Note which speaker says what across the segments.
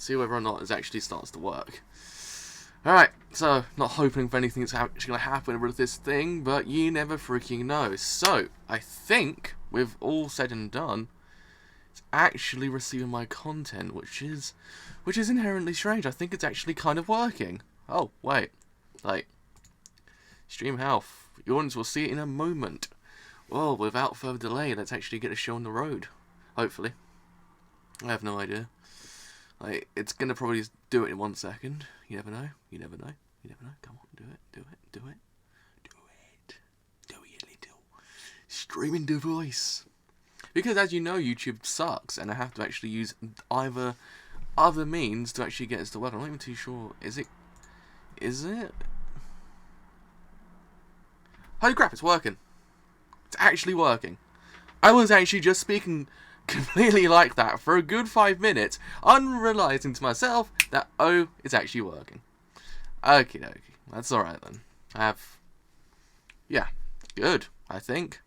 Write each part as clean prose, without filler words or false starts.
Speaker 1: See whether or not it actually starts to work. Alright, so, not hoping for anything that's actually going to happen with this thing, but you never freaking know. So, I think, with all said and done, it's actually receiving my content, which is inherently strange. I think it's actually kind of working. Oh, wait. Like, stream health. Your audience will see it in a moment. Well, without further delay, let's actually get a show on the road. Hopefully. I have no idea. Like, it's gonna probably do it in 1 second. You never know. You never know. You never know. Come on, do it. Do it. Do it. Do it. Do it, little streaming device. Because as you know, YouTube sucks, and I have to actually use either other means to actually get us to work. I'm not even too sure. Is it? Holy crap! It's working. It's actually working. I was actually just speaking completely like that for a good 5 minutes, unrealizing to myself that, oh, it's actually working. Okie dokie. That's alright then. Yeah, good, I think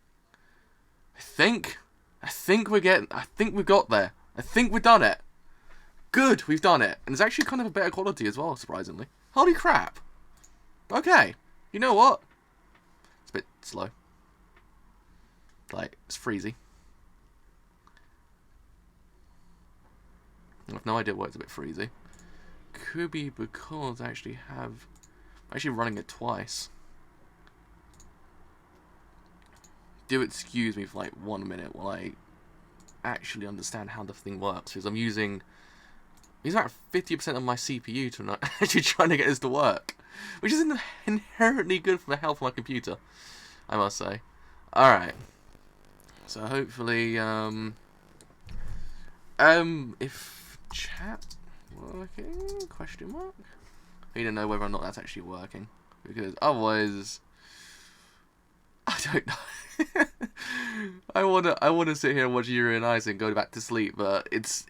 Speaker 1: we've got there. I think we've done it. Good, we've done it. And it's actually kind of a better quality as well, surprisingly. Holy crap. Okay, you know what? It's a bit slow. Like, it's freezy. I have no idea why it's a bit freezy. Could be because I'm actually running it twice. Do excuse me for like 1 minute while I actually understand how the thing works, because I'm using about 50% of my CPU to not actually trying to get this to work, which is inherently good for the health of my computer, I must say. Alright. So hopefully, if chat working? Question mark? I need to know whether or not that's actually working, because otherwise, I don't know. I wanna sit here and watch Yuri and Ice and go back to sleep, but it's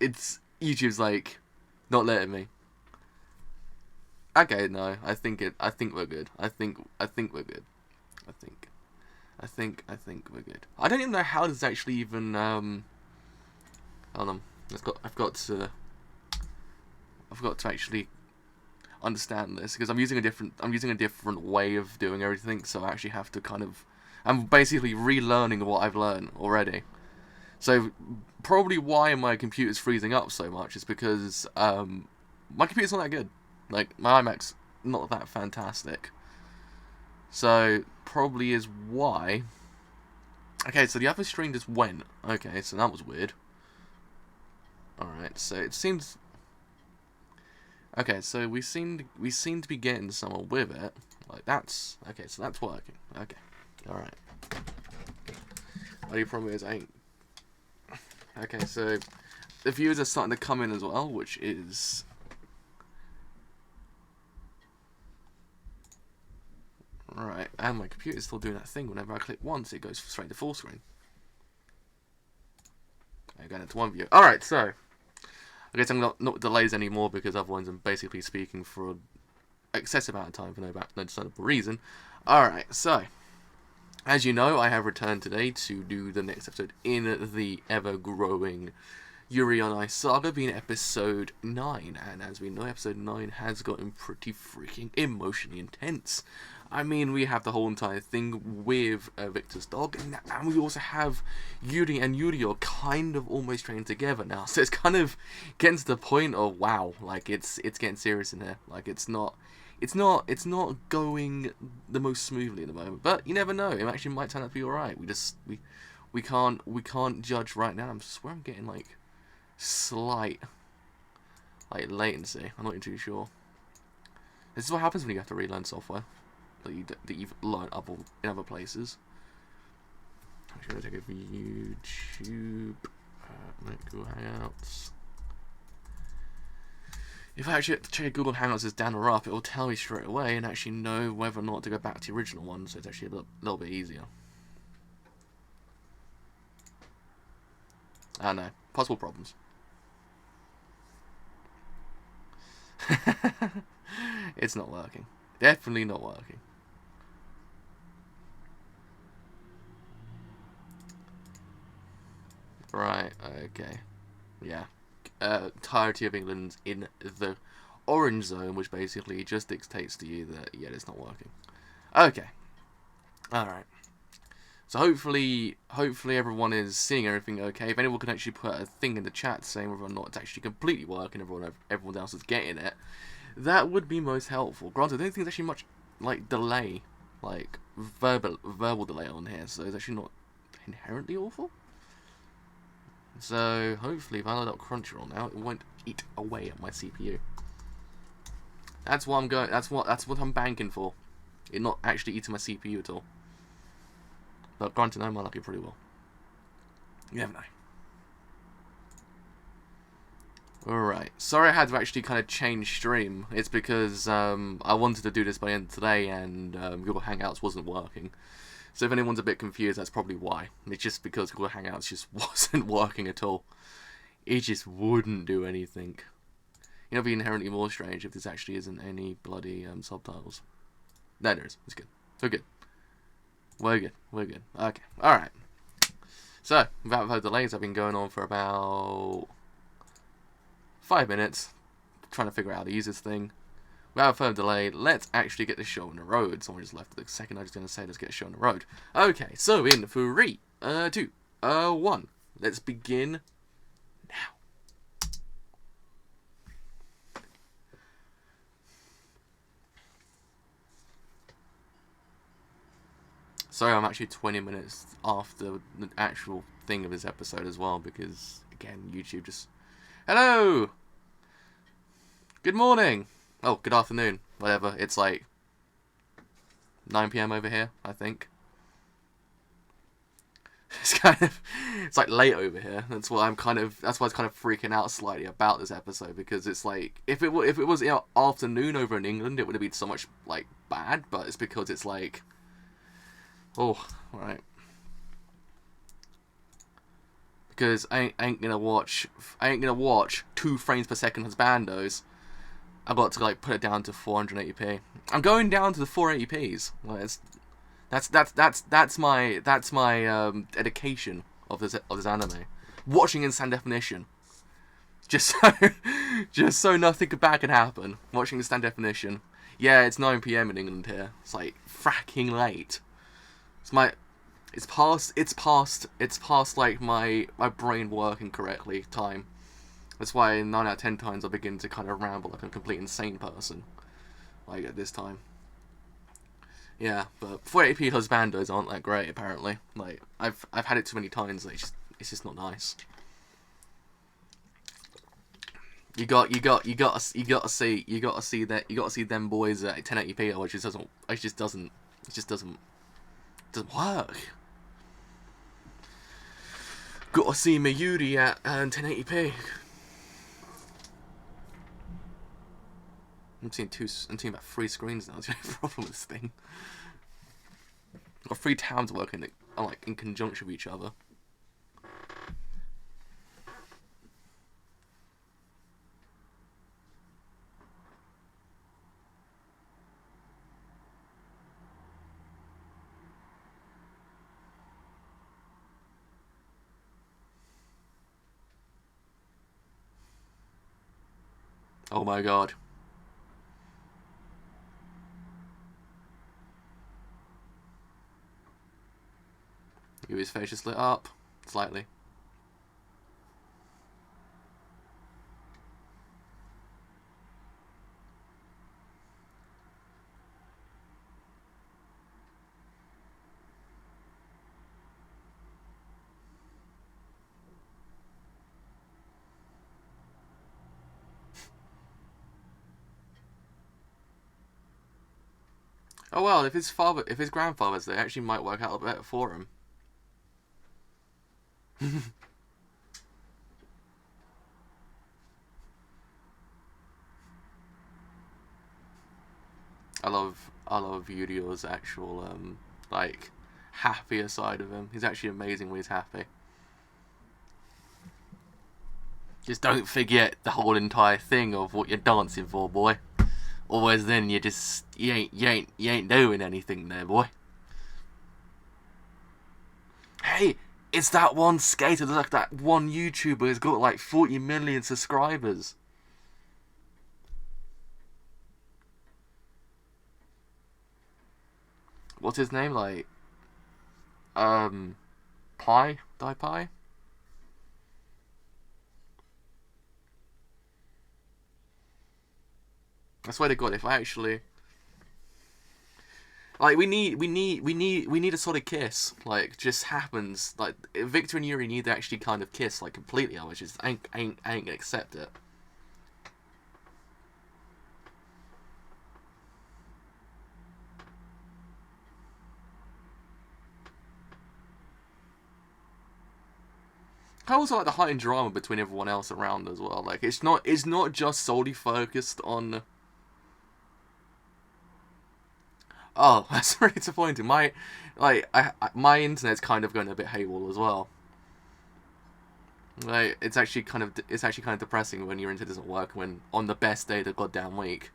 Speaker 1: YouTube's like not letting me. Okay, no, I think we're good. I think we're good. I think we're good. I don't even know how this actually even hold on. I've got to actually understand this, because I'm using a different way of doing everything, so I actually have to I'm basically relearning what I've learned already. So probably why my computer's freezing up so much is because my computer's not that good. Like, my iMac's not that fantastic. So probably is why. Okay, so the other stream just went. Okay, so that was weird. Alright, so it seems... Okay, so we seem to be getting somewhere with it. Like, that's... Okay, so that's working. Okay. Alright. Only problem is I ain't... Okay, so the viewers are starting to come in as well, which is... Right, and my computer's still doing that thing. Whenever I click once, it goes straight to full screen. Okay, going into one view. Alright, so... I guess I'm not delays anymore, because otherwise I'm basically speaking for an excessive amount of time for no discernible reason. Alright, so... As you know, I have returned today to do the next episode in the ever-growing Yuri on Ice saga, being episode 9. And as we know, episode 9 has gotten pretty freaking emotionally intense. I mean, we have the whole entire thing with Viktor's dog, and we also have Yuri and Yurio kind of almost trained together now. So it's kind of getting to the point of, wow, like, it's getting serious in here. Like, it's not going the most smoothly at the moment, but you never know. It actually might turn out to be alright. We can't judge right now. I swear I'm getting like slight latency. I'm not even too sure. This is what happens when you have to relearn software that you've learned in other places. I'm just gonna take it from YouTube. Google Hangouts. If I actually check Google Hangouts as down or up, it will tell me straight away and actually know whether or not to go back to the original one, so it's actually a little bit easier. I know. Possible problems. It's not working. Definitely not working. Right, okay. Yeah. entirety of England in the orange zone, which basically just dictates to you that, yeah, it's not working. Okay. Alright. So hopefully everyone is seeing everything okay. If anyone can actually put a thing in the chat saying whether or not it's actually completely working, everyone else is getting it, that would be most helpful. Granted, I don't think there's actually much, like, delay, like, verbal delay on here, so it's actually not inherently awful. So hopefully if I load up Crunchyroll now, it won't eat away at my CPU. That's what I'm going. That's what I'm banking for. It not actually eating my CPU at all. But granted, I might like it pretty well. You never know. Alright. Sorry I had to actually kind of change stream. It's because I wanted to do this by the end of today and Google Hangouts wasn't working. So if anyone's a bit confused, that's probably why. It's just because Google Hangouts just wasn't working at all. It just wouldn't do anything. You know, it'd be inherently more strange if this actually isn't any bloody subtitles. No, there is. It's good. We're good. We're good. We're good. Okay. Alright. So, without further delays, I've been going on for about 5 minutes, trying to figure out how to use this thing. Without further delay, let's actually get this show on the road. Someone just left the second I was going to say let's get the show on the road. Okay, so in 3, 2, 1. Let's begin now. Sorry, I'm actually 20 minutes after the actual thing of this episode as well, because, again, YouTube just... Hello! Good morning! Oh, good afternoon. Whatever. It's like 9 PM over here, I think. It's like late over here. That's why I was kind of freaking out slightly about this episode, because it's like if it was, you know, afternoon over in England, it would have been so much like bad, but it's because it's like, oh, right. Because I ain't gonna watch 2 frames per second as bandos. I've got to like put it down to 480p. I'm going down to the 480p's. Like, that's my dedication of this anime. Watching in stand definition. Just so nothing bad can happen. Watching in stand definition. Yeah, it's 9 PM in England here. It's like fracking late. It's past like my brain working correctly time. That's why 9 out of 10 times I begin to kind of ramble like a complete insane person. Like at this time. Yeah, but 480p husbandos aren't that great apparently. Like I've had it too many times. Like, it's just not nice. You gotta see them boys at 1080p, which just doesn't work. Gotta see me Yuri at 1080p. I'm seeing about 3 screens now. That's the only problem with this thing. I've got 3 tabs working like in conjunction with each other. Oh my god. Yuri's face just lit up slightly. Oh well, if his grandfather's there, it actually might work out a bit better for him. I love Yurio's actual like happier side of him. He's actually amazing when he's happy. Just don't forget the whole entire thing of what you're dancing for, boy. Otherwise, then you ain't doing anything there, boy. Hey, It's that one skater, like that one YouTuber who's got like 40 million subscribers. What's his name? Like, Pie? Die Pie? I swear to God, if I actually... Like, we need a solid kiss. Like, just happens. Like, Viktor and Yuri need to actually kind of kiss, like, completely, I just ain't gonna accept it. I also like the heightened drama between everyone else around as well. Like, it's not just solely focused on... Oh, that's really disappointing. My internet's kind of going a bit haywire as well. Like, it's actually kind of depressing when your internet doesn't work when on the best day of the goddamn week.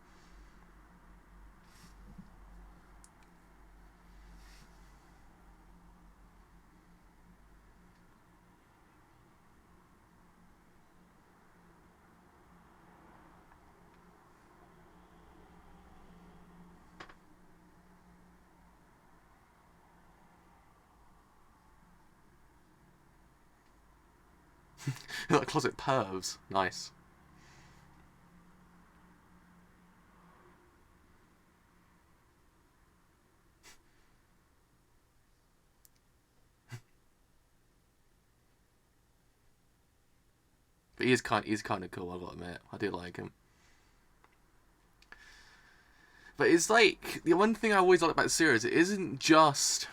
Speaker 1: Like closet pervs. Nice. But he's kind of cool, I gotta admit. I do like him. But it's like the one thing I always like about the series. It isn't just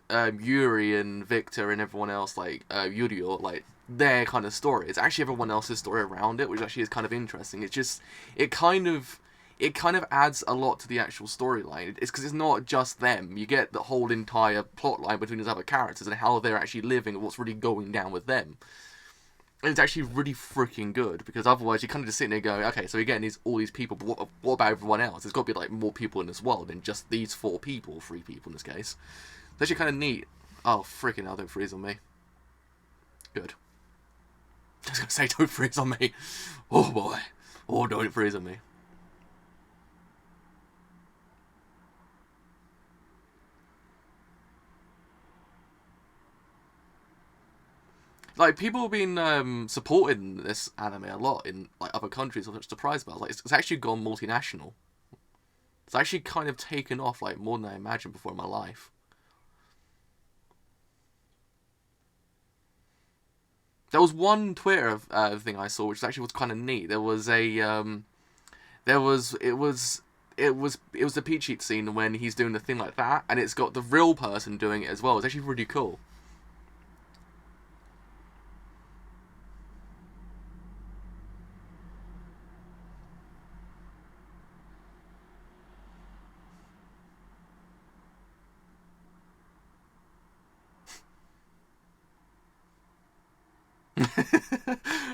Speaker 1: Yuri and Viktor and everyone else like Yurio, like their kind of story. It's actually everyone else's story around it, which actually is kind of interesting. It kind of it kind of adds a lot to the actual storyline. It's because it's not just them. You get the whole entire plot line between these other characters and how they're actually living and what's really going down with them. And it's actually really freaking good, because otherwise you kind of just sit there and go, okay, so you're getting all these people, but what about everyone else? There's got to be like more people in this world than just these 4 people, 3 people in this case. It's actually kind of neat. Oh, freaking hell, don't freeze on me. Good. I was going to say, don't freeze on me. Oh boy. Oh, don't freeze on me. Like, people have been supporting this anime a lot in like other countries. I'm surprised about. Like, it's actually gone multinational. It's actually kind of taken off like more than I imagined before in my life. There was one Twitter thing I saw, which actually was kind of neat. There was a there was it was the Peach Eat scene when he's doing the thing like that, and it's got the real person doing it as well. It's actually really cool.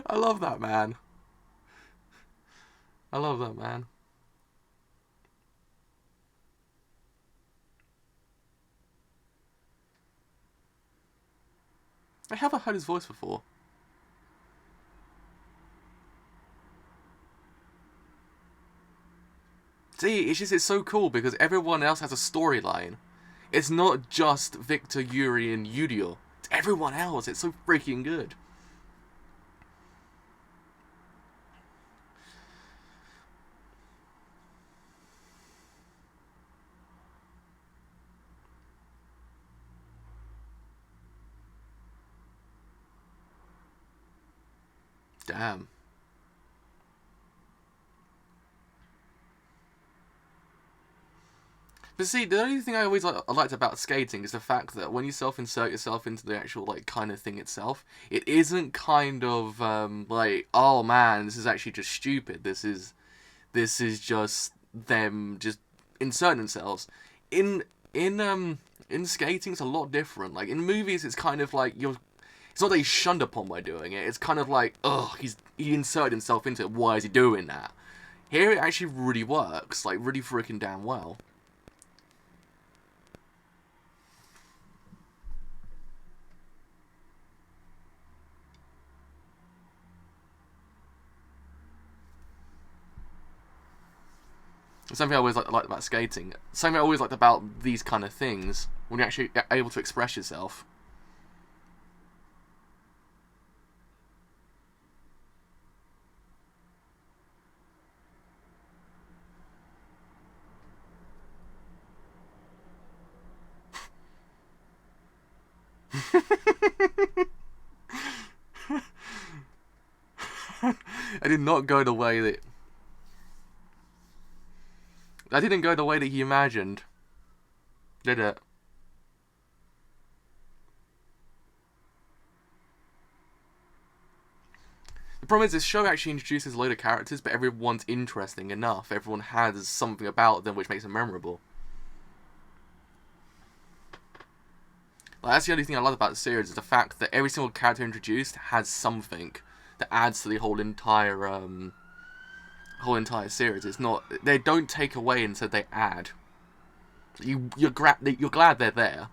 Speaker 1: I love that, man. I love that, man. I haven't heard his voice before. See, it's so cool because everyone else has a storyline. It's not just Viktor, Yuri, and Yurio. It's everyone else. It's so freaking good. Damn. But see, the only thing I liked about skating is the fact that when you self-insert yourself into the actual like kind of thing itself, it isn't kind of like, oh man, this is actually just stupid. This is just them just inserting themselves. In in skating, it's a lot different. Like in movies, it's kind of like you're. It's not that he's shunned upon by doing it. It's kind of like, oh, he inserted himself into it. Why is he doing that? Here, it actually really works. Like really freaking damn well. Something I always liked about skating. Something I always liked about these kind of things, when you're actually able to express yourself. I did not go the way that... I didn't go the way that he imagined. Did it? The problem is this show actually introduces a load of characters, but everyone's interesting enough. Everyone has something about them which makes them memorable. Like, that's the only thing I love about the series, is the fact that every single character introduced has something that adds to the whole entire series. It's not, they don't take away, instead they add. You're glad they're there.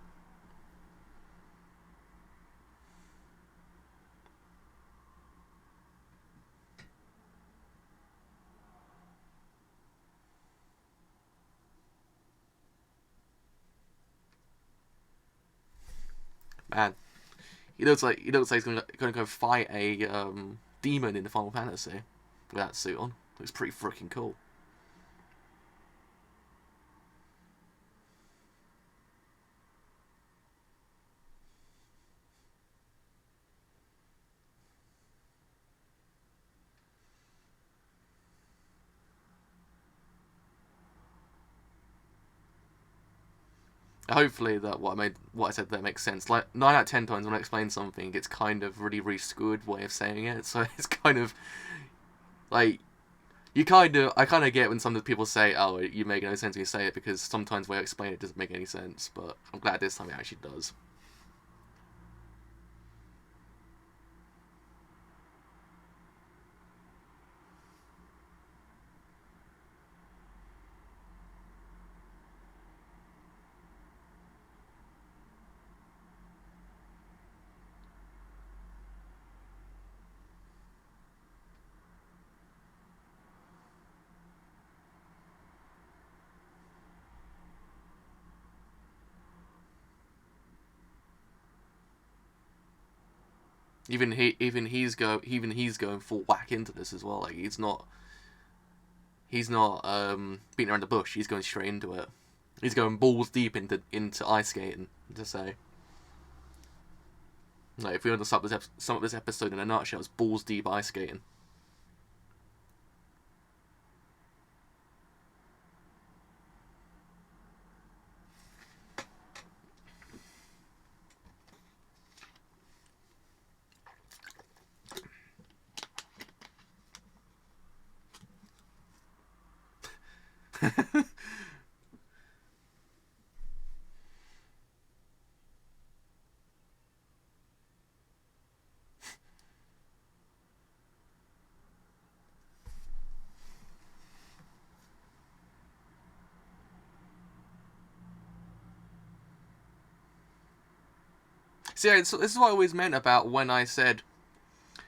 Speaker 1: Man, he looks like he's gonna go fight a demon in the Final Fantasy with that suit on. Looks pretty freaking cool. Hopefully that what I said there makes sense. Like 9 out of 10 times when I explain something, it's kind of really skewed way of saying it. So it's kind of like I kind of get when some of the people say, "Oh, you make no sense when you say it," because sometimes the way I explain it doesn't make any sense. But I'm glad this time it actually does. Even he's going full whack into this as well. Like he's not beating around the bush. He's going straight into it. He's going balls deep into ice skating. To say, like, if we want to sum up this episode in a nutshell, it's balls deep ice skating. See, this is what I always meant about when I said.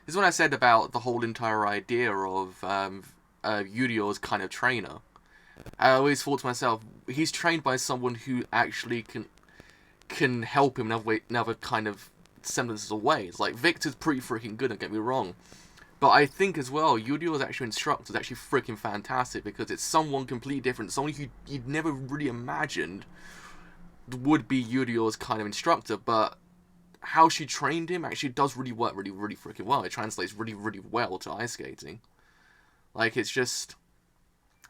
Speaker 1: This is when I said about the whole entire idea of Yurio's kind of trainer. I always thought to myself, he's trained by someone who actually can help him in other kind of semblances of ways. Like, Viktor's pretty freaking good, don't get me wrong. But I think as well, Yurio's actual instructor is actually freaking fantastic, because it's someone completely different, someone who you'd never really imagined would be Yurio's kind of instructor, but how she trained him actually does really work really freaking well. It translates really well to ice skating. Like, it's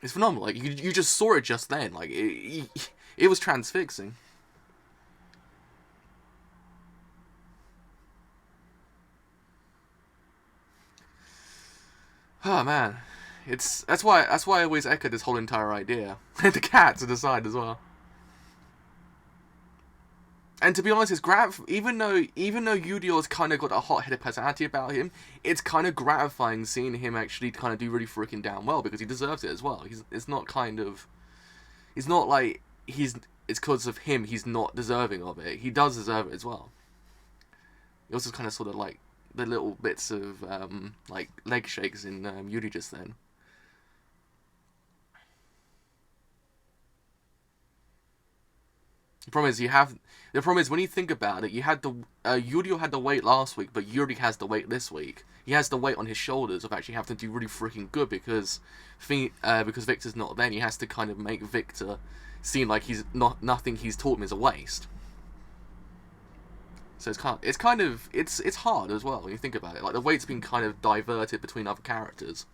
Speaker 1: phenomenal. Like, you just saw it just then. Like, it was transfixing. Oh man, that's why I always echo this whole entire idea. And the cat to the side as well. And to be honest, it's even though Yurio's kind of got a hot-headed personality about him, it's kind of gratifying seeing him actually kind of do really freaking damn well, because he deserves it as well. It's not like it's because of him he's not deserving of it. He does deserve it as well. He also kind of sort of like the little bits of like leg shakes in Yuri just then. The problem is you have. The problem is when you think about it, you had the Yurio had the weight last week, but Yuri has the weight this week. He has the weight on his shoulders of actually having to do really freaking good because Victor's not there. And he has to kind of make Victor seem like he's not nothing he's taught him is a waste. So it's hard as well when you think about it. Like the weight's been kind of diverted between other characters.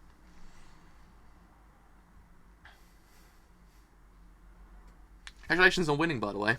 Speaker 1: Congratulations on winning, by the way.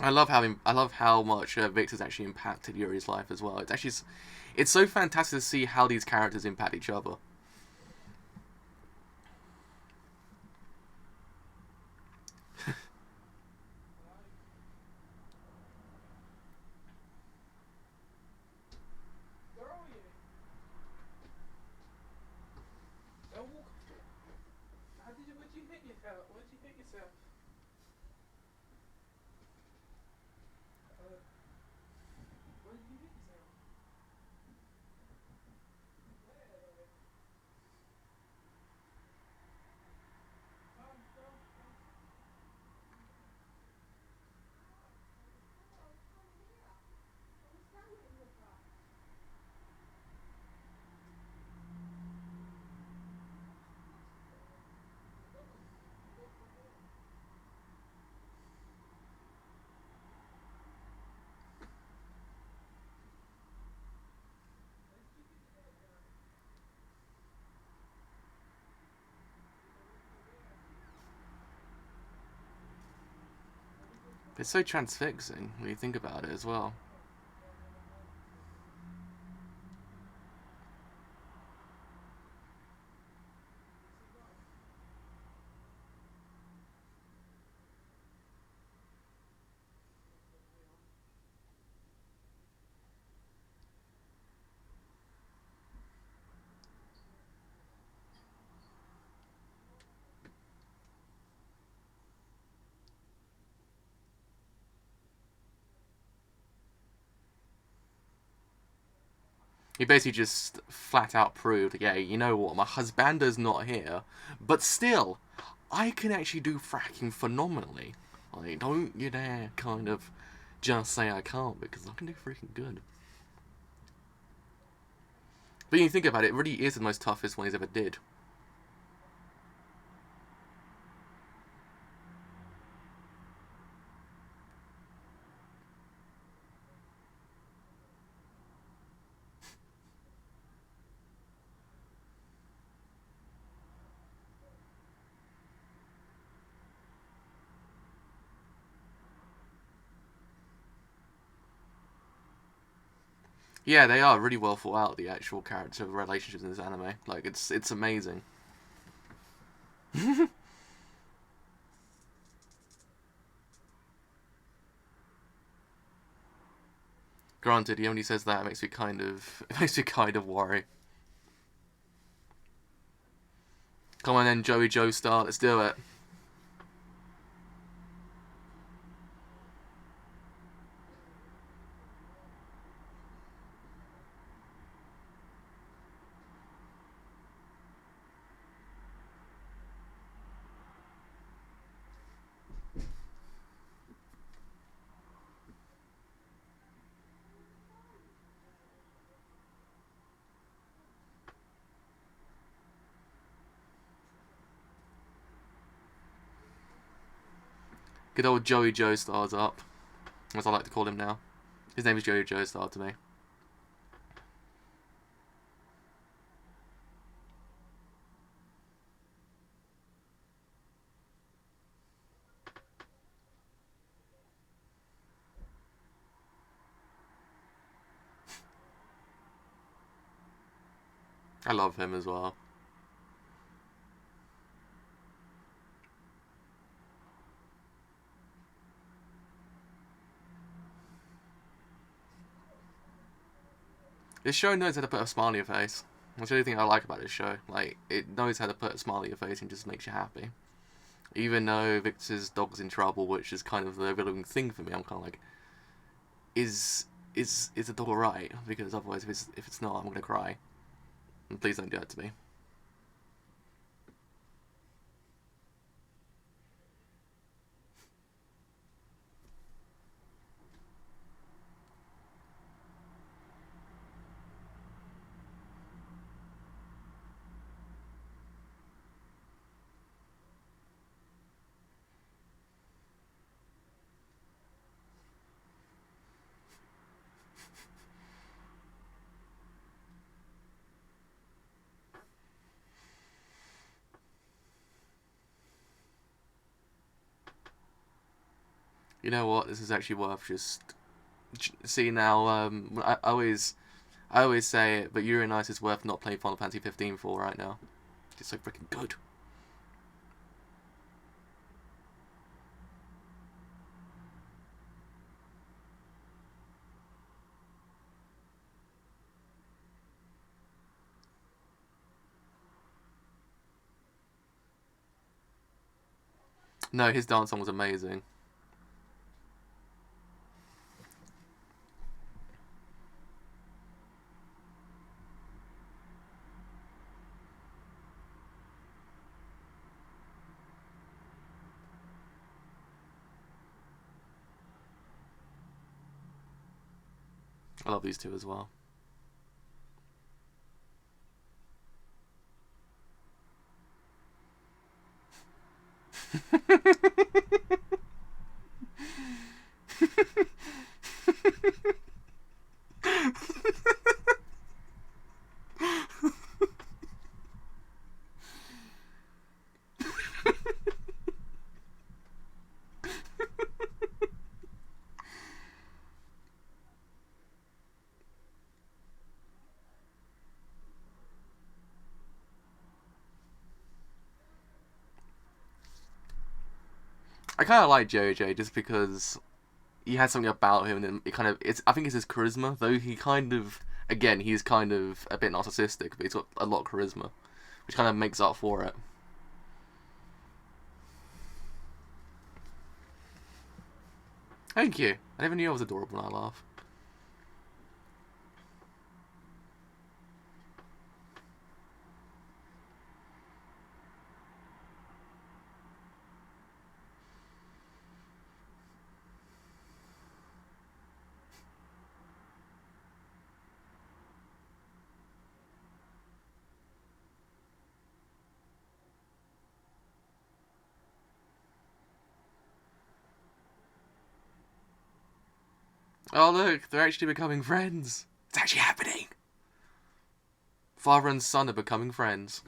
Speaker 1: I love how much Victor's actually impacted Yuri's life as well. It's so fantastic to see how these characters impact each other. It's so transfixing when you think about it as well. He basically just flat out proved, yeah, you know what, my husbando's not here, but still, I can actually do fracking phenomenally. Like, don't you dare kind of just say I can't, because I can do freaking good. But you think about it, it really is the most toughest one he's ever did. Yeah, they are really well thought out, the actual character relationships in this anime. Like, it's amazing. Granted, he only says that, it makes me kind of it makes me kind of worry. Come on then, Joey Joestar, let's do it. Good old Joey Joestar's up, as I like to call him now. His name is Joey Joestar to me. I love him as well. This show knows how to put a smile on your face. That's the only thing I like about this show. Like, it knows how to put a smile on your face and just makes you happy. Even though Victor's dog's in trouble, which is kind of the overlooking thing for me, I'm kind of like, is the dog alright? Because otherwise, if it's not, I'm gonna cry. And please don't do that to me. You know what? This is actually worth just... See, now, I always say it, but Yuri and Ice is worth not playing Final Fantasy 15 for right now. It's so freaking good. No, his dance song was amazing. I love these two as well. I kind of like JJ just because he has something about him, and I think it's his charisma. Though he kind of, again, he's kind of a bit narcissistic, but he's got a lot of charisma, which kind of makes up for it. Thank you. I never knew I was adorable when I laugh. Oh look, they're actually becoming friends. It's actually happening. Father and son are becoming friends.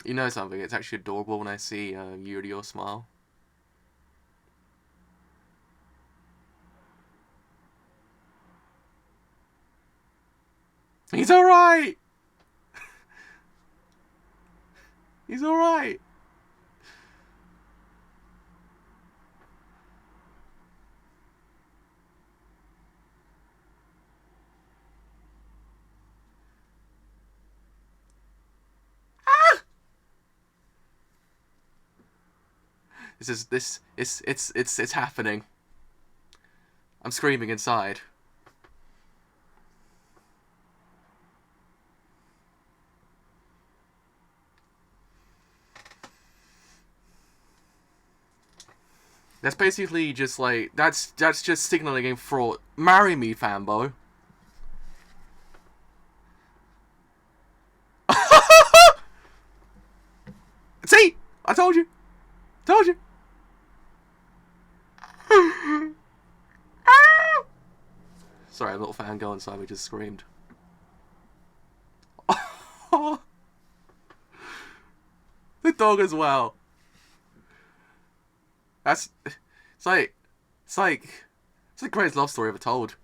Speaker 1: You know something? It's actually adorable when I see Yurio smile. He's alright! He's alright! Ah! It's happening. I'm screaming inside. That's basically just like, that's just signaling for marry me, fanboy. See? I told you. Told you. Sorry, a little fangirl inside me just screamed. The dog as well. It's the greatest love story ever told.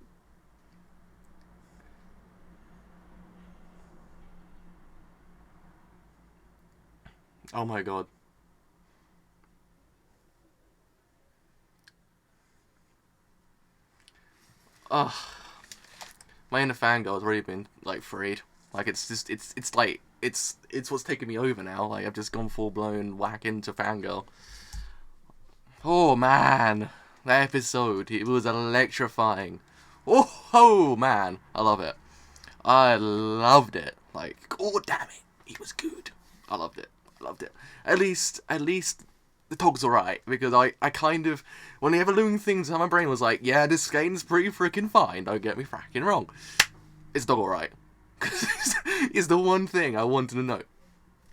Speaker 1: Oh my god. Ugh. My inner fangirl has already been, like, freed. Like, it's just, it's like, it's what's taking me over now. Like, I've just gone full-blown whack into fangirl. Oh, man. That episode, it was electrifying. Oh, man. I love it. I loved it. Like, oh, damn it. It was good. I loved it. I loved it. At least the dog's alright, because I kind of, when the Evolution things, my brain was like, yeah, this game's pretty freaking fine, don't get me fracking wrong. Is the dog alright? It's the one thing I wanted to know.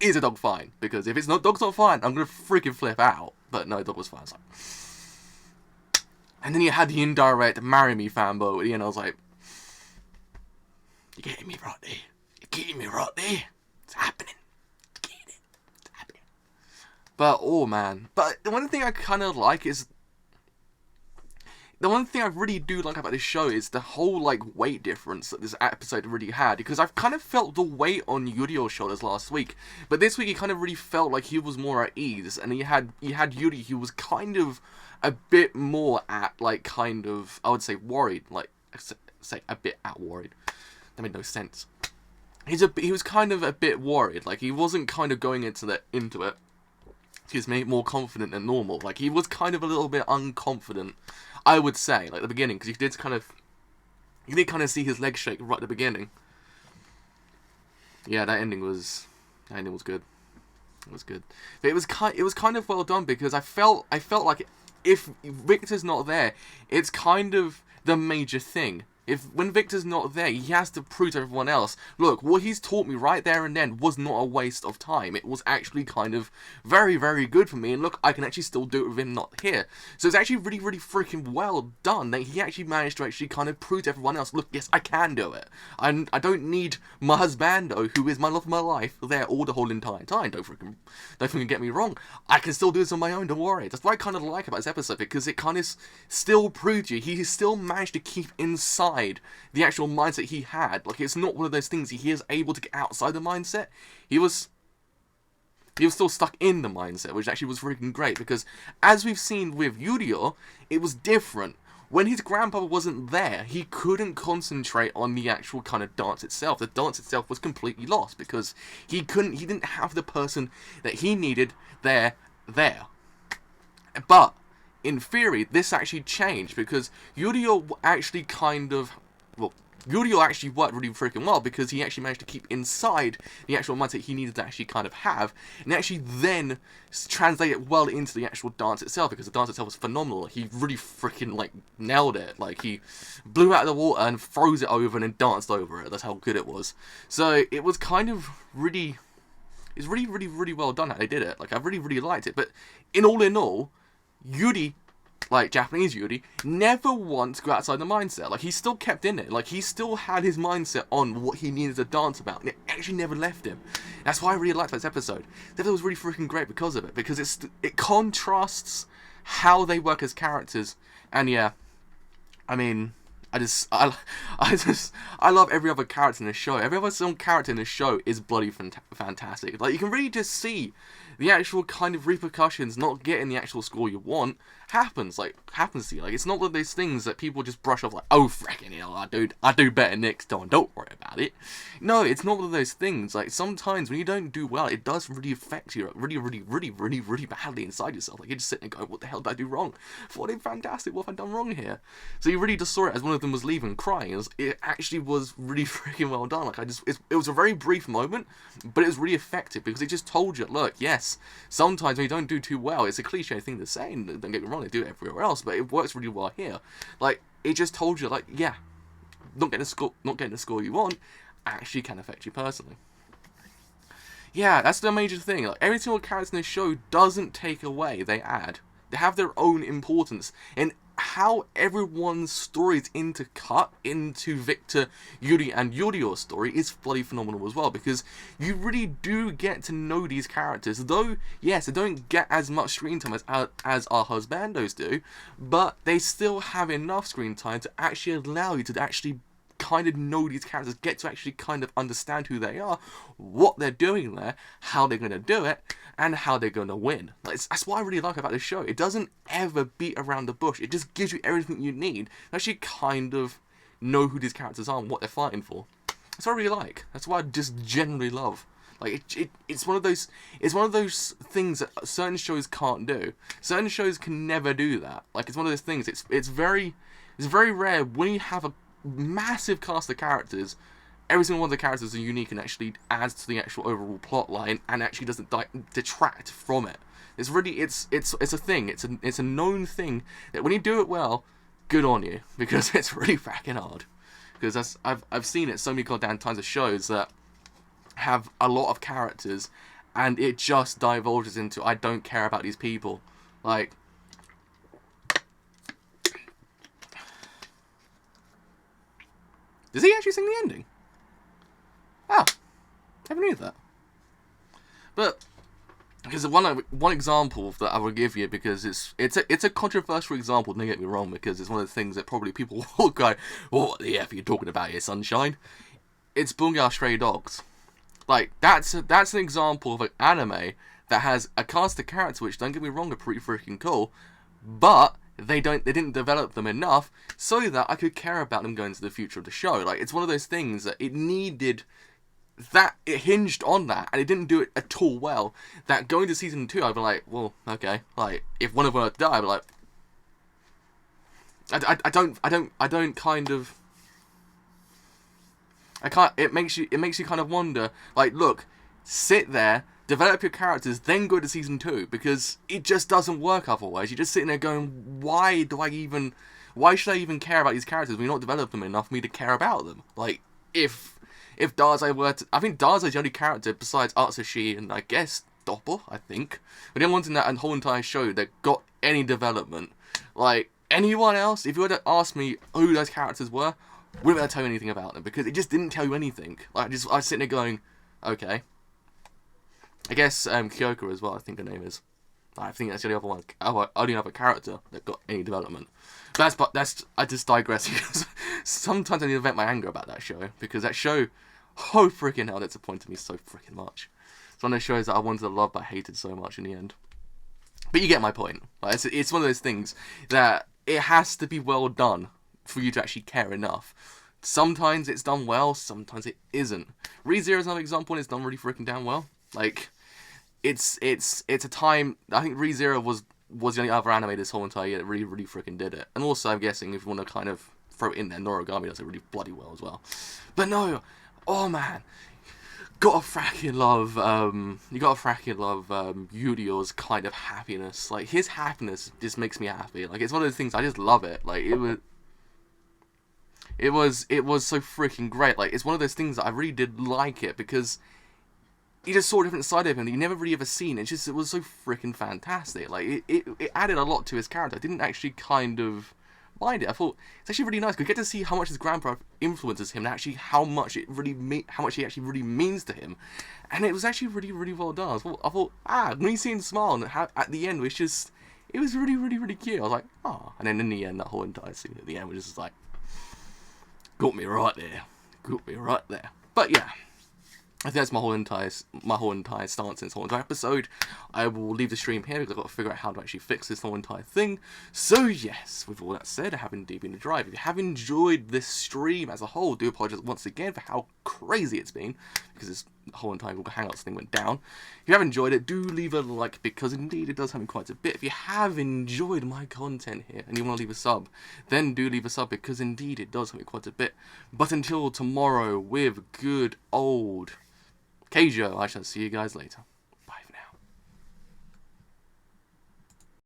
Speaker 1: Is the dog fine? Because if dog's not fine, I'm gonna freaking flip out. But no, the dog was fine. Like... And then you had the indirect marry me fanboy at the end. I was like, you're getting me right there. You're getting me right there. It's happening. But, oh man. But the one thing I kind of like is... The one thing I really do like about this show is the whole, like, weight difference that this episode really had. Because I've kind of felt the weight on Yurio's shoulders last week. But this week he kind of really felt like he was more at ease. And you had Yuri, who was kind of a bit more at, like, kind of, I would say, worried. Like, say a bit at worried. That made no sense. He was kind of a bit worried. Like, he wasn't kind of going into it. Excuse me, more confident than normal. Like, he was kind of a little bit unconfident, I would say, like, at the beginning, because you did kind of see his legs shake right at the beginning. Yeah, that ending was good. It was good. But it was kind of well done, because I felt like if Viktor's not there, it's kind of the major thing. When Viktor's not there, he has to prove to everyone else, look, what he's taught me right there and then was not a waste of time. It was actually kind of very, very good for me, and look, I can actually still do it with him not here. So it's actually really, really freaking well done that he actually managed to actually kind of prove to everyone else, look, yes, I can do it. I don't need my husbando, who is my love of my life, there all the whole entire time. Don't freaking get me wrong. I can still do this on my own, don't worry. That's what I kind of like about this episode, because it kind of still proved you, he still managed to keep inside the actual mindset he had. Like, it's not one of those things he is able to get outside the mindset. He was still stuck in the mindset, which actually was freaking great, because as we've seen with Yurio, it was different. When his grandpa wasn't there, he couldn't concentrate on the actual kind of dance itself. The dance itself was completely lost, because he didn't have the person that he needed there. But in theory, this actually changed, because Yurio actually Yurio actually worked really freaking well, because he actually managed to keep inside the actual mindset he needed to actually kind of have, and actually then translate it well into the actual dance itself, because the dance itself was phenomenal. He really freaking, like, nailed it. Like, he blew out of the water and froze it over and then danced over it. That's how good it was. So it was kind of really... It's really, really, really well done how they did it. Like, I really, really liked it. But in all, Yuri, like Japanese Yuri, never once got outside the mindset. Like, he still kept in it. Like, he still had his mindset on what he needed to dance about, and it actually never left him. That's why I really liked this episode. This episode was really freaking great because of it, because it contrasts how they work as characters. And yeah, I mean, I love every other character in this show. Every other character in this show is bloody fantastic. Like, you can really just see the actual kind of repercussions not getting the actual score you want happens to you. Like, it's not one of those things that people just brush off like, oh, frickin' hell, I do better next time, don't worry about it. No, it's not one of those things. Like, sometimes when you don't do well, it does really affect you, like, really, really, really, really, really badly inside yourself. Like, you're just sitting there going, what the hell did I do wrong? I thought it fantastic, what have I done wrong here? So you really just saw it as one of them was leaving crying. It actually was really freaking well done. Like, it was a very brief moment, but it was really effective, because it just told you, look, yes, sometimes when you don't do too well, it's a cliche thing to say, and don't get me wrong, they do it everywhere else, but it works really well here. Like, it just told you, like, yeah, not getting the score you want actually can affect you personally. Yeah, that's the major thing. Like, every single character in this show doesn't take away, they add. They have their own importance, and how everyone's stories intercut into Viktor, Yuri, and Yurio's story is bloody phenomenal as well, because you really do get to know these characters. Though, yes, they don't get as much screen time as our husbandos do, but they still have enough screen time to actually allow you to actually kind of know these characters, get to actually kind of understand who they are, what they're doing there, how they're going to do it, and how they're going to win. Like, that's what I really like about this show. It doesn't ever beat around the bush. It just gives you everything you need to actually kind of know who these characters are and what they're fighting for. That's what I really like. That's what I just generally love. Like it's one of those things that certain shows can't do. Certain shows can never do that. Like it's one of those things. It's very rare when you have a massive cast of characters. Every single one of the characters are unique and actually adds to the actual overall plot line and actually doesn't detract from it. It's really it's a thing. It's a known thing that when you do it well, good on you, because it's really fucking hard. Because I've seen it so many goddamn times of shows that have a lot of characters and it just divulges into I don't care about these people. Like does he actually sing the ending? Ah, I never knew that. But because one example that I will give you, because it's a controversial example, don't get me wrong, because it's one of the things that probably people will go, what the F are you talking about here, sunshine? It's Bunga Stray Dogs. Like, that's an example of an anime that has a cast of characters which, don't get me wrong, are pretty freaking cool, but they didn't develop them enough so that I could care about them going to the future of the show. Like, it's one of those things that it needed, that it hinged on that, and it didn't do it at all well. That going to season 2, I'd be like, well, okay. Like, if one of them were to die, I'd be like, it makes you kind of wonder, like, look, sit there, develop your characters, then go to season 2, because it just doesn't work otherwise. You're just sitting there going, why should I even care about these characters when you're not developing them enough for me to care about them? Like, if Darzai were to, I think Darzai's the only character besides Atsushi and I guess Doppel, I think, but the only ones in that whole entire show that got any development. Like, anyone else, if you were to ask me who those characters were, wouldn't be able to tell you anything about them, because it just didn't tell you anything. Like, I was sitting there going, okay. I guess Kyoko as well, I think her name is. I think that's the other one, only other character that got any development. But that's I just digress, because sometimes I need to vent my anger about that show, because that show, oh freaking hell, disappointed me so freaking much. It's one of those shows that I wanted to love but hated so much in the end. But you get my point. Like, it's one of those things that it has to be well done for you to actually care enough. Sometimes it's done well, sometimes it isn't. ReZero is another example, and it's done really freaking damn well. Like, it's a time, I think ReZero was the only other anime this whole entire year that really freaking did it. And also, I'm guessing, if you want to kind of throw it in there, Noragami does it really bloody well as well. But no, oh man, gotta fracking love Yurio's kind of happiness. Like, his happiness just makes me happy. Like, it's one of those things, I just love it. Like, it was so freaking great. Like, it's one of those things that I really did like it, because you just saw a different side of him that you never really ever seen. It was so freaking fantastic. Like, it added a lot to his character. I didn't actually kind of mind it. I thought it's actually really nice. You get to see how much his grandpa influences him, and actually how much he actually really means to him. And it was actually really well done. I thought when you see him smile and at the end, it was really cute. I was like, ah. And then in the end, that whole entire scene at the end was just like, got me right there. But yeah, I think that's my whole entire stance in this whole entire episode. I will leave the stream here because I've got to figure out how to actually fix this whole entire thing. So yes, with all that said, I have indeed been a drive. If you have enjoyed this stream as a whole, do apologise once again for how crazy it's been, because this whole entire Google Hangouts thing went down. If you have enjoyed it, do leave a like, because indeed it does help me quite a bit. If you have enjoyed my content here and you want to leave a sub, then do leave a sub, because indeed it does help me quite a bit. But until tomorrow, with good old Keijo, I shall see you guys later.